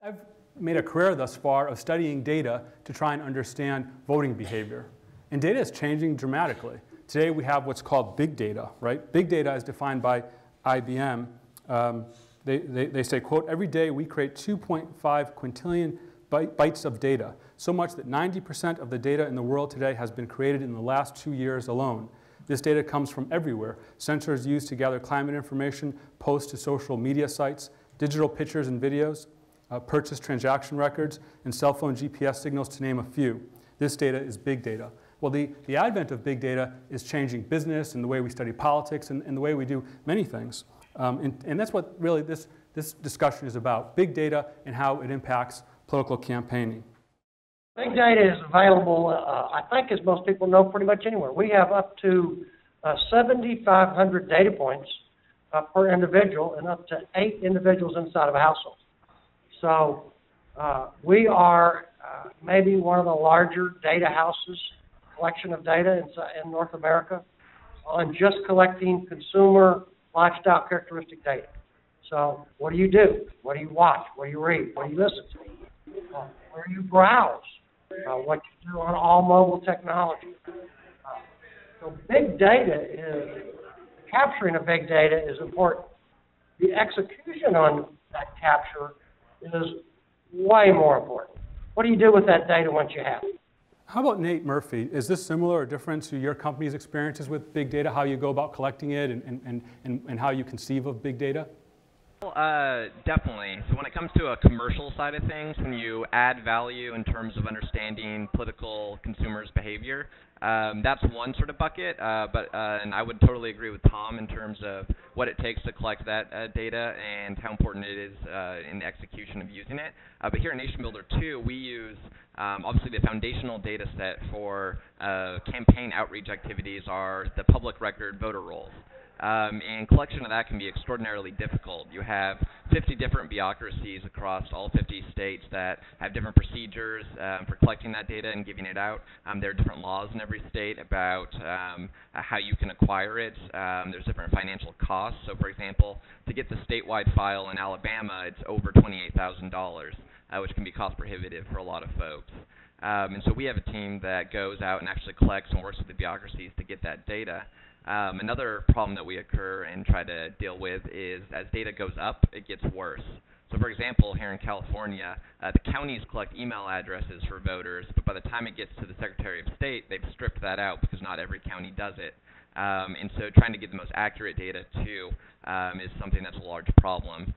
I've made a career thus far of studying data to try and understand voting behavior. And data is changing dramatically. Today we have what's called big data, right? Big data is defined by IBM. They say, quote, every day we create 2.5 quintillion bytes of data, so much that 90% of the data in the world today has been created in the last 2 years alone. This data comes from everywhere. Sensors used to gather climate information, post to social media sites, digital pictures and videos, purchase transaction records, and cell phone GPS signals, to name a few. This data is big data. Well, the advent of big data is changing business and the way we study politics and the way we do many things. And that's what really this discussion is about, big data and how it impacts political campaigning. Big data is available, I think, as most people know, pretty much anywhere. We have up to 7,500 data points per individual and up to 8 individuals inside of a household. So we are maybe one of the larger data houses, collection of data in North America on just collecting consumer lifestyle characteristic data. So what do you do? What do you watch? What do you read? What do you listen to? Where do you browse? What you do on all mobile technology. So big data capturing of big data is important. The execution on that capture is way more important. What do you do with that data once you have it? How about Nate Murphy? Is this similar or different to your company's experiences with big data, how you go about collecting it and how you conceive of big data? Well, definitely. So when it comes to a commercial side of things, when you add value in terms of understanding political consumers' behavior, that's one sort of bucket. And I would totally agree with Tom in terms of what it takes to collect that data and how important it is in the execution of using it. But here at NationBuilder 2, we use obviously the foundational data set for campaign outreach activities are the public record voter rolls. And collection of that can be extraordinarily difficult. You have 50 different bureaucracies across all 50 states that have different procedures for collecting that data and giving it out. There are different laws in every state about how you can acquire it. There's different financial costs. So, for example, to get the statewide file in Alabama, it's over $28,000, which can be cost prohibitive for a lot of folks. And so we have a team that goes out and actually collects and works with the bureaucracies to get that data. Another problem that we occur and try to deal with is as data goes up, it gets worse. So for example, here in California, the counties collect email addresses for voters, but by the time it gets to the Secretary of State, they've stripped that out because not every county does it. And so trying to get the most accurate data too is something that's a large problem.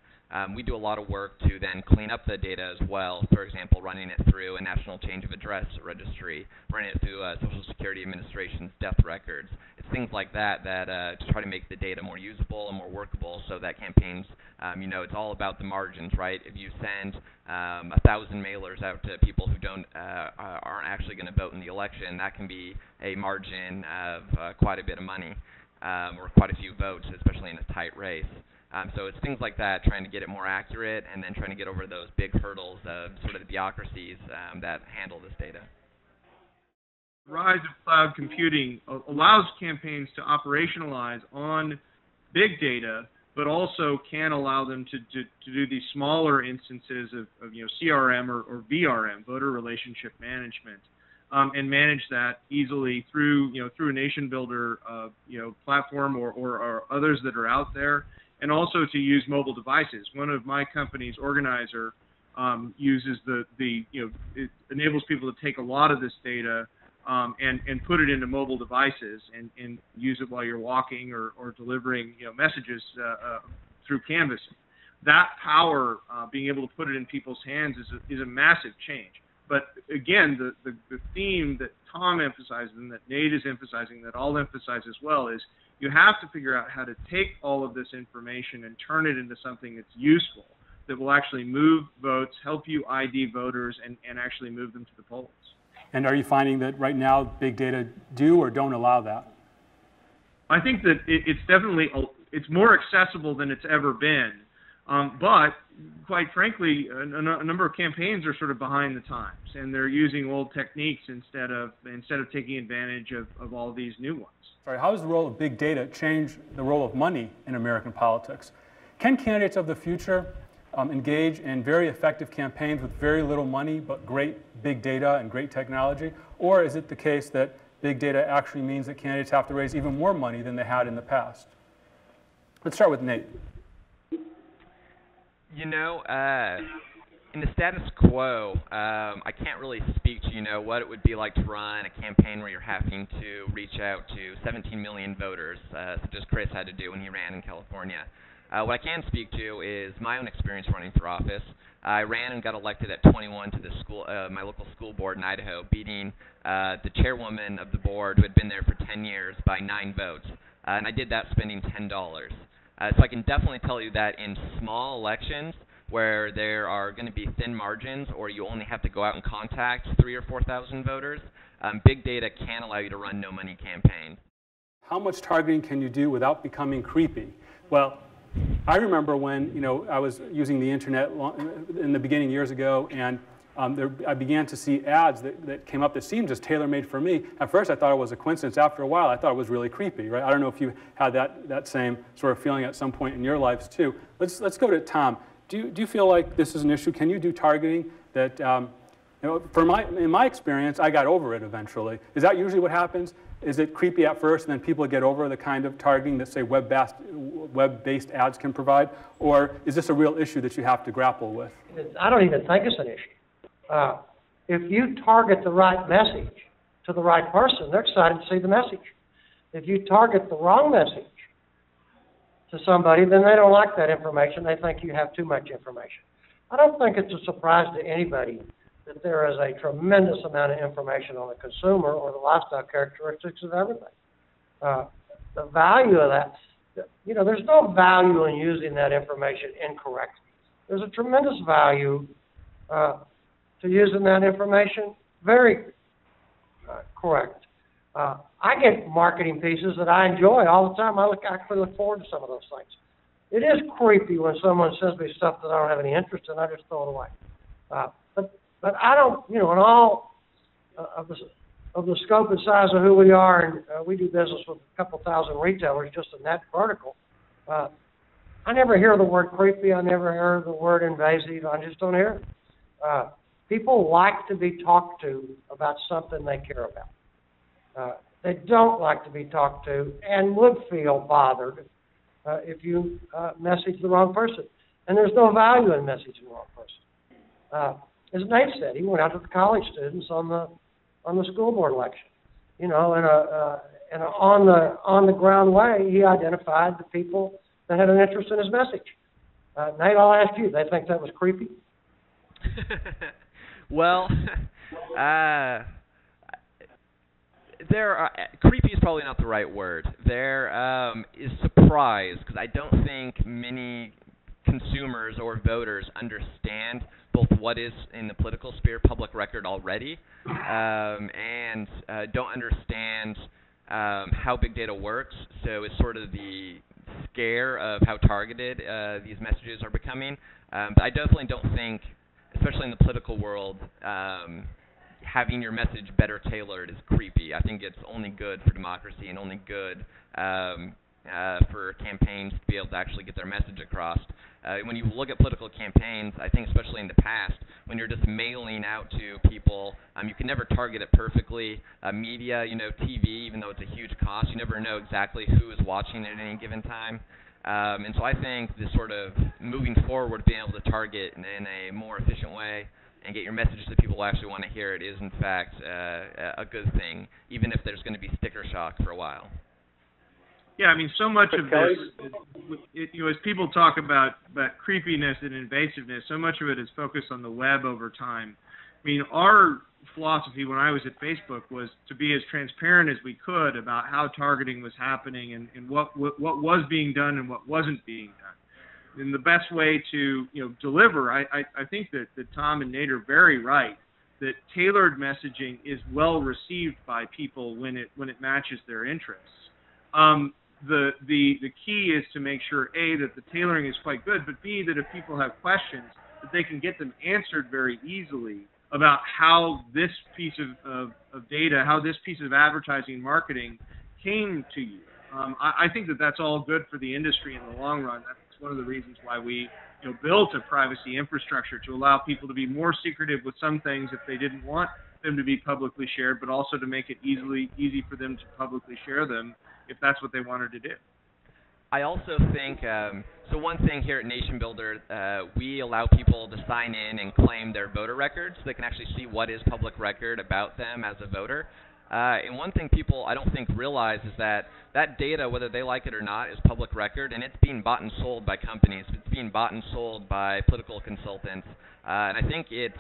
We do a lot of work to then clean up the data as well. For example, running it through a national change of address registry, running it through Social Security Administration's death records. It's things like that to try to make the data more usable and more workable so that campaigns, it's all about the margins, right? If you send 1,000 mailers out to people who aren't actually going to vote in the election, that can be a margin of quite a bit of money or quite a few votes, especially in a tight race. So it's things like that, trying to get it more accurate and then trying to get over those big hurdles of sort of the bureaucracies that handle this data. The rise of cloud computing allows campaigns to operationalize on big data, but also can allow them to do these smaller instances of CRM or VRM, voter relationship management, and manage that easily through a NationBuilder platform or others that are out there. And also to use mobile devices. One of my company's Organizer uses it enables people to take a lot of this data and put it into mobile devices and use it while you're walking or delivering messages through canvassing. That power, being able to put it in people's hands, is a massive change. But again, the theme that Tom emphasizes and that Nate is emphasizing, that I'll emphasize as well, is you have to figure out how to take all of this information and turn it into something that's useful, that will actually move votes, help you ID voters, and actually move them to the polls. And are you finding that right now big data do or don't allow that? I think that it's definitely it's more accessible than it's ever been. But quite frankly, a number of campaigns are sort of behind the times, and they're using old techniques instead of taking advantage of all these new ones. Sorry, how does the role of big data change the role of money in American politics? Can candidates of the future engage in very effective campaigns with very little money but great big data and great technology? Or is it the case that big data actually means that candidates have to raise even more money than they had in the past? Let's start with Nate. You know, in the status quo, I can't really speak to, what it would be like to run a campaign where you're having to reach out to 17 million voters, such as Chris had to do when he ran in California. What I can speak to is my own experience running for office. I ran and got elected at 21 to the school, my local school board in Idaho, beating the chairwoman of the board who had been there for 10 years by 9 votes. And I did that spending $10. So I can definitely tell you that in small elections where there are going to be thin margins or you only have to go out and contact 3,000 or 4,000 voters, big data can allow you to run no-money campaigns. How much targeting can you do without becoming creepy? Well, I remember when I was using the internet in the beginning years ago, and I began to see ads that came up that seemed just tailor-made for me. At first, I thought it was a coincidence. After a while, I thought it was really creepy, right? I don't know if you had that same sort of feeling at some point in your lives too. Let's go to Tom. Do you feel like this is an issue? Can you do targeting that? In my experience, I got over it eventually. Is that usually what happens? Is it creepy at first, and then people get over the kind of targeting that, say, web-based ads can provide? Or is this a real issue that you have to grapple with? I don't even think it's an issue. If you target the right message to the right person, they're excited to see the message. If you target the wrong message to somebody, then they don't like that information. They think you have too much information. I don't think it's a surprise to anybody that there is a tremendous amount of information on the consumer or the lifestyle characteristics of everything. The value of that, there's no value in using that information incorrectly. There's a tremendous value to using that information very correct. I get marketing pieces that I enjoy all the time. I actually look forward to some of those things. It is creepy when someone sends me stuff that I don't have any interest in. I just throw it away. But I don't, in all of the scope and size of who we are, and we do business with a couple thousand retailers just in that vertical, I never hear the word creepy. I never hear the word invasive. I just don't hear it. People like to be talked to about something they care about. They don't like to be talked to and would feel bothered if you message the wrong person. And there's no value in messaging the wrong person. As Nate said, he went out to the college students on the school board election. In a on the ground way, he identified the people that had an interest in his message. Nate, I'll ask you, they think that was creepy? Well, creepy is probably not the right word. There is surprise, because I don't think many consumers or voters understand both what is in the political sphere public record already and don't understand how big data works. So it's sort of the scare of how targeted these messages are becoming. But I definitely don't think, especially in the political world, having your message better tailored is creepy. I think it's only good for democracy and only good for campaigns to be able to actually get their message across. When you look at political campaigns, I think especially in the past, when you're just mailing out to people, you can never target it perfectly. Media, TV, even though it's a huge cost, you never know exactly who is watching at any given time. And so I think this sort of moving forward, being able to target in a more efficient way and get your message to people who actually want to hear it is, in fact, a good thing, even if there's going to be sticker shock for a while. Yeah, I mean, so much of this, as people talk about creepiness and invasiveness, so much of it is focused on the web over time. I mean, our philosophy when I was at Facebook was to be as transparent as we could about how targeting was happening and what was being done and what wasn't being done. And the best way to deliver, I think that Tom and Nate are very right, that tailored messaging is well received by people when it matches their interests. The key is to make sure, A, that the tailoring is quite good, but B, that if people have questions, that they can get them answered very easily about how this piece of data, how this piece of advertising and marketing came to you. I think that that's all good for the industry in the long run. That's one of the reasons why we built a privacy infrastructure to allow people to be more secretive with some things if they didn't want them to be publicly shared, but also to make it easy for them to publicly share them if that's what they wanted to do. I also think, so one thing here at Nation Builder, we allow people to sign in and claim their voter records so they can actually see what is public record about them as a voter. And one thing people, I don't think, realize is that that data, whether they like it or not, is public record, and it's being bought and sold by companies. It's being bought and sold by political consultants. And I think it's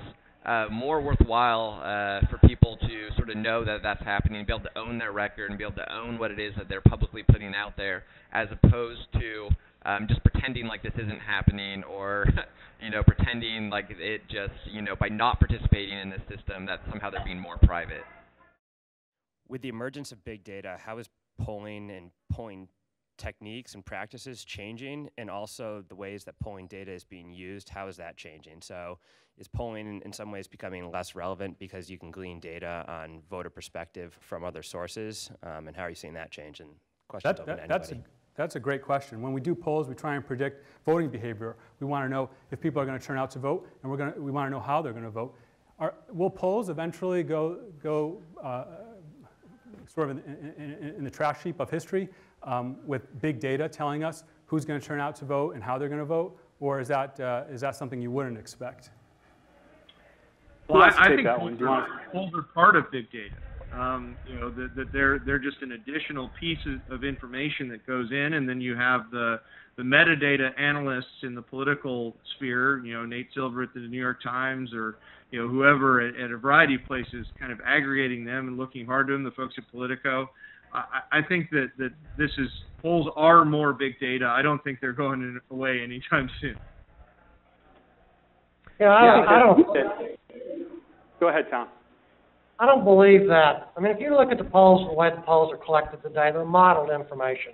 more worthwhile for people to sort of know that that's happening and be able to own their record and be able to own what it is that they're publicly putting out there, as opposed to just pretending like this isn't happening, or pretending like it just, by not participating in this system, that somehow they're being more private. With the emergence of big data, how is polling and polling techniques and practices changing, and also the ways that polling data is being used, how is that changing? So is polling in some ways becoming less relevant because you can glean data on voter perspective from other sources, and how are you seeing that change? And questions open to anybody. That's a great question. When we do polls, we try and predict voting behavior. We want to know if people are going to turn out to vote, and we want to know how they're going to vote. Will polls eventually go sort of in the trash heap of history, with big data telling us who's going to turn out to vote and how they're going to vote, or is that something you wouldn't expect? Well, I think polls are part of big data. That they're just an additional piece of information that goes in, and then you have the metadata analysts in the political sphere, Nate Silver at the New York Times, or whoever at a variety of places, kind of aggregating them and looking hard to them, the folks at Politico. I think that polls are more big data. I don't think they're going away anytime soon. I don't. Go ahead, Tom. I don't believe that. I mean, if you look at the polls, the way the polls are collected today, they're modeled information.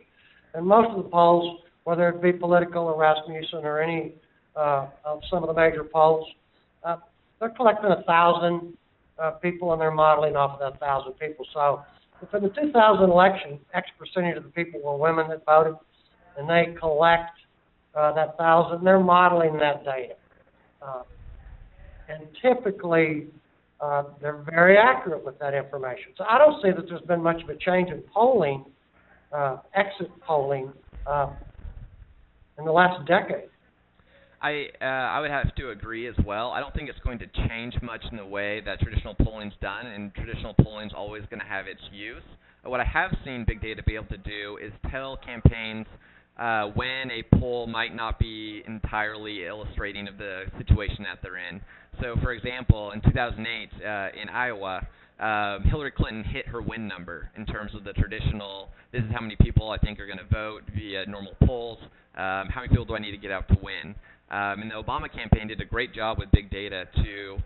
And most of the polls, whether it be Politico or Rasmussen or any of some of the major polls, they're collecting 1,000 people, and they're modeling off of that 1,000 people. So if in the 2000 election, X percentage of the people were women that voted, and they collect that 1,000, they're modeling that data. And typically, they're very accurate with that information. So I don't see that there's been much of a change in polling, exit polling, in the last decade. I would have to agree as well. I don't think it's going to change much in the way that traditional polling's done, and traditional polling's always going to have its use. What I have seen big data be able to do is tell campaigns when a poll might not be entirely illustrating of the situation that they're in. So, for example, in 2008 in Iowa, Hillary Clinton hit her win number in terms of the traditional, this is how many people I think are going to vote via normal polls, how many people do I need to get out to win. And the Obama campaign did a great job with big data to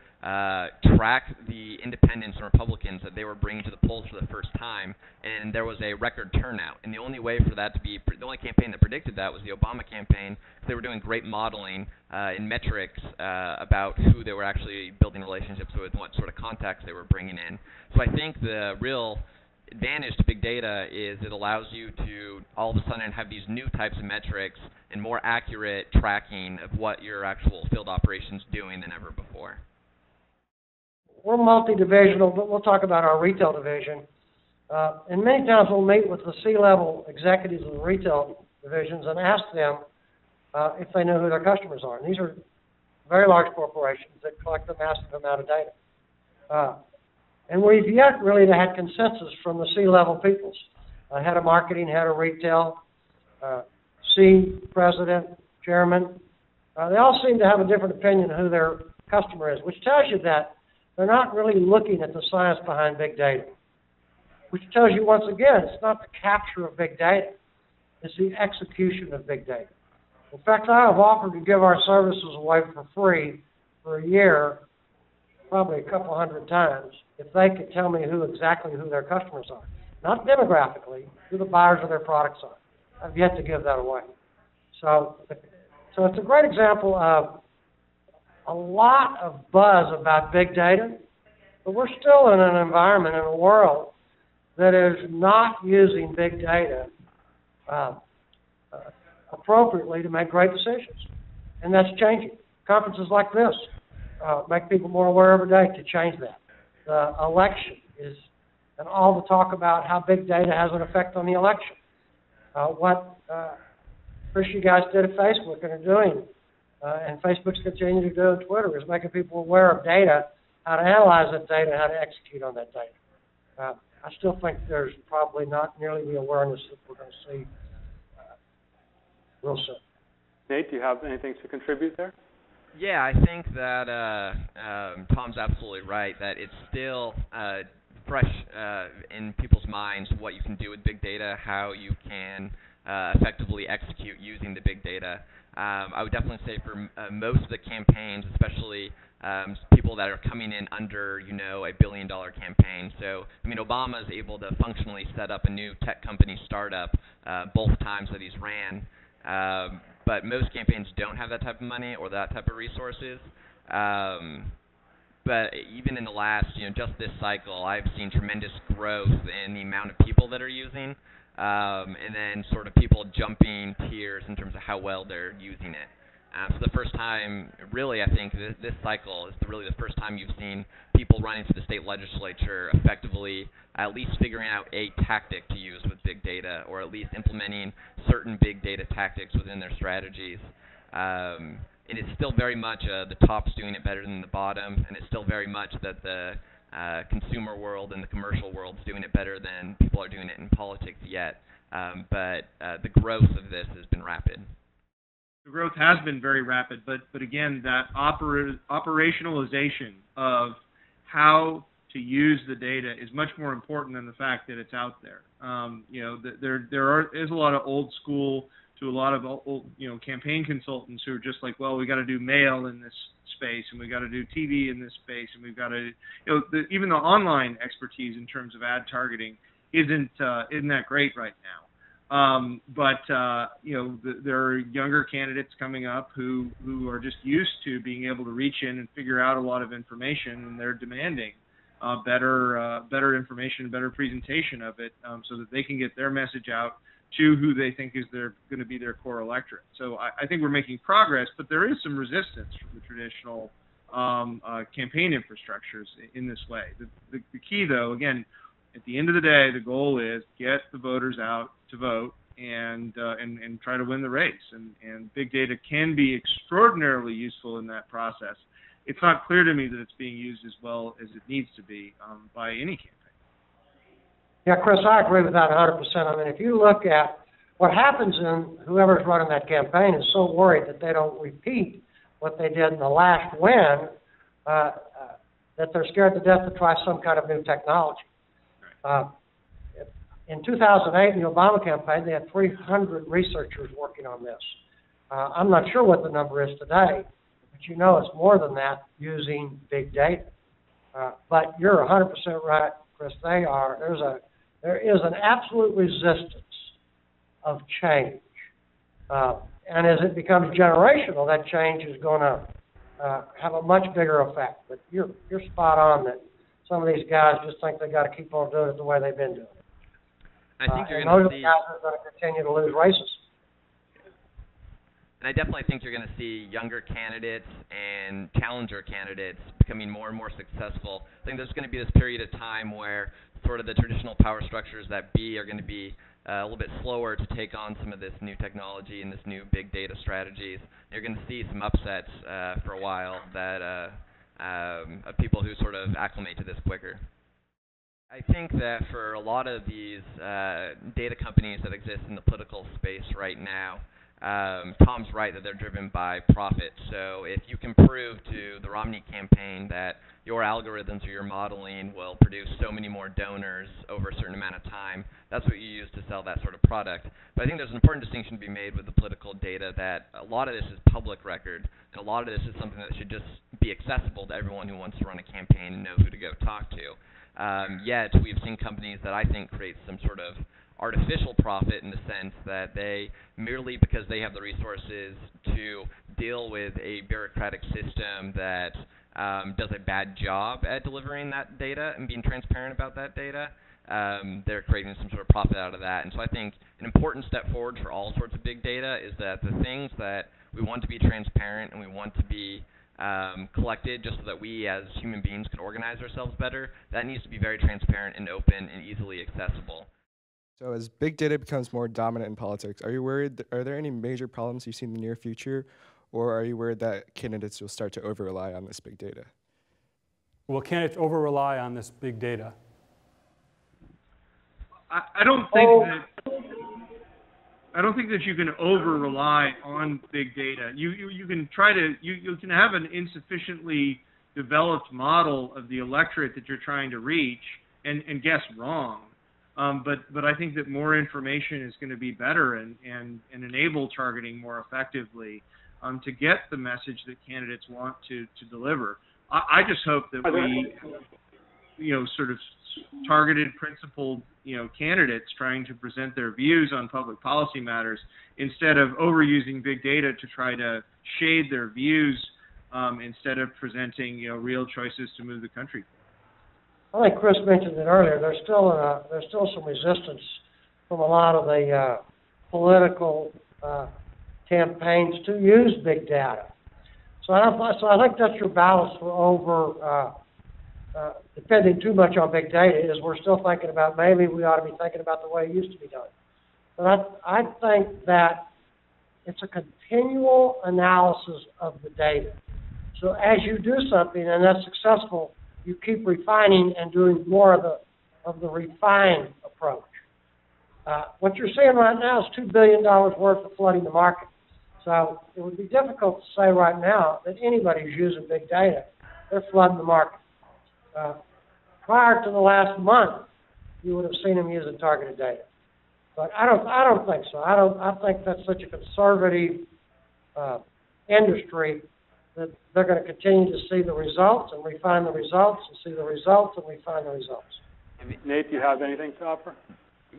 track the independents and Republicans that they were bringing to the polls for the first time, and there was a record turnout. And the only way for that to be, the only campaign that predicted that was the Obama campaign. They were doing great modeling in metrics about who they were actually building relationships with and what sort of contacts they were bringing in. So I think the real advantage to big data is it allows you to all of a sudden have these new types of metrics and more accurate tracking of what your actual field operation's doing than ever before. We're multi-divisional, but we'll talk about our retail division. And many times we'll meet with the C-level executives of the retail divisions and ask them if they know who their customers are. And these are very large corporations that collect a massive amount of data. And we've yet really had consensus from the C-level peoples. Head of marketing, head of retail, C, president, chairman. They all seem to have a different opinion of who their customer is, which tells you that they're not really looking at the science behind big data. Which tells you, once again, it's not the capture of big data. It's the execution of big data. In fact, I have offered to give our services away for free for a year, probably a couple hundred times, if they could tell me exactly who their customers are. Not demographically, who the buyers of their products are. I've yet to give that away. So it's a great example of a lot of buzz about big data, but we're still in an environment, in a world that is not using big data appropriately to make great decisions. And that's changing. Conferences like this make people more aware every day to change that. The election is, and all the talk about how big data has an effect on the election. What Chris, you guys did at Facebook and are doing, and Facebook's continuing to do on Twitter, is making people aware of data, how to analyze that data, and how to execute on that data. I still think there's probably not nearly the awareness that we're going to see real soon. Nate, do you have anything to contribute there? Yeah, I think that Tom's absolutely right, that it's still fresh in people's minds what you can do with big data, how you can effectively execute using the big data. I would definitely say for most of the campaigns, especially people that are coming in under, $1 billion campaign. So, Obama is able to functionally set up a new tech company startup both times that he's ran. But most campaigns don't have that type of money or that type of resources. But even in the last, just this cycle, I've seen tremendous growth in the amount of people that are using, and then sort of people jumping tiers in terms of how well they're using it. So the first time, really, I think this cycle is really the first time you've seen people running to the state legislature effectively at least figuring out a tactic to use with big data, or at least implementing certain big data tactics within their strategies. And it's still very much the top's doing it better than the bottom, and it's still very much that the consumer world and the commercial world is doing it better than people are doing it in politics yet. But the growth of this has been rapid. The growth has been very rapid, but again, that operationalization of how to use the data is much more important than the fact that it's out there. There is a lot of old school to a lot of old, campaign consultants who are just like, well, we got to do mail in this space, and we got to do TV in this space, and we've got to, even the online expertise in terms of ad targeting isn't that great right now. There are younger candidates coming up who are just used to being able to reach in and figure out a lot of information, and they're demanding better information, better presentation of it, so that they can get their message out to who they think is going to be their core electorate. So I think we're making progress, but there is some resistance from the traditional campaign infrastructures in this way. The key, though, again, at the end of the day, the goal is get the voters out to vote and try to win the race. And big data can be extraordinarily useful in that process. It's not clear to me that it's being used as well as it needs to be by any campaign. Yeah, Chris, I agree with that 100%. If you look at what happens in whoever's running that campaign is so worried that they don't repeat what they did in the last win, that they're scared to death to try some kind of new technology. In 2008, in the Obama campaign, they had 300 researchers working on this. I'm not sure what the number is today, but it's more than that using big data. But you're 100% right, Chris. There is an absolute resistance of change. And as it becomes generational, that change is going to have a much bigger effect. But you're spot on that some of these guys just think they got to keep on doing it the way they've been doing it. I think you're going to see. Those guys are going to continue to lose races. And I definitely think you're going to see younger candidates and challenger candidates becoming more and more successful. I think there's going to be this period of time where sort of the traditional power structures that be are going to be a little bit slower to take on some of this new technology and this new big data strategies. You're going to see some upsets for a while that of people who sort of acclimate to this quicker. I think that for a lot of these data companies that exist in the political space right now, Tom's right that they're driven by profit. So if you can prove to the Romney campaign that your algorithms or your modeling will produce so many more donors over a certain amount of time, that's what you use to sell that sort of product. But I think there's an important distinction to be made with the political data, that a lot of this is public record, and a lot of this is something that should just be accessible to everyone who wants to run a campaign and know who to go talk to. Yet we've seen companies that I think create some sort of artificial profit in the sense that they, merely because they have the resources to deal with a bureaucratic system that does a bad job at delivering that data and being transparent about that data, they're creating some sort of profit out of that. And so I think an important step forward for all sorts of big data is that the things that we want to be transparent and we want to be collected just so that we as human beings can organize ourselves better, that needs to be very transparent and open and easily accessible. So as big data becomes more dominant in politics, are you worried, are there any major problems you see in the near future, or are you worried that candidates will start to over-rely on this big data? Will candidates over-rely on this big data? I don't think that you can over-rely on big data. You can try to, you can have an insufficiently developed model of the electorate that you're trying to reach and guess wrong. But I think that more information is going to be better and enable targeting more effectively to get the message that candidates want to deliver. I just hope that we, sort of targeted, principled, candidates trying to present their views on public policy matters instead of overusing big data to try to shade their views instead of presenting, real choices to move the country. I think Chris mentioned it earlier. There's still some resistance from a lot of the political campaigns to use big data. So I think that's your balance for over depending too much on big data. Is we're still thinking about maybe we ought to be thinking about the way it used to be done. But I think that it's a continual analysis of the data. So as you do something and that's successful, you keep refining and doing more of the refined approach. What you're seeing right now is $2 billion worth of flooding the market. So it would be difficult to say right now that anybody who's using big data, they're flooding the market. Prior to the last month, you would have seen them using targeted data. But I don't think so. I think that's such a conservative industry that they're going to continue to see the results and refine the results and see the results and refine the results. Nate, do you have anything to offer?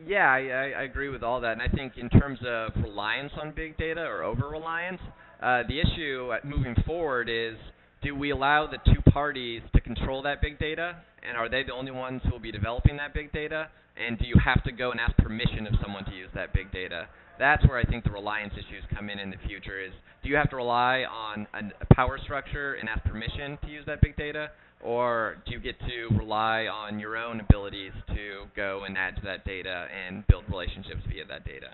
Yeah, I agree with all that. And I think in terms of reliance on big data or over-reliance, the issue moving forward is, do we allow the two parties to control that big data? And are they the only ones who will be developing that big data? And do you have to go and ask permission of someone to use that big data? That's where I think the reliance issues come in the future is, do you have to rely on a power structure and ask permission to use that big data? Or do you get to rely on your own abilities to go and add to that data and build relationships via that data?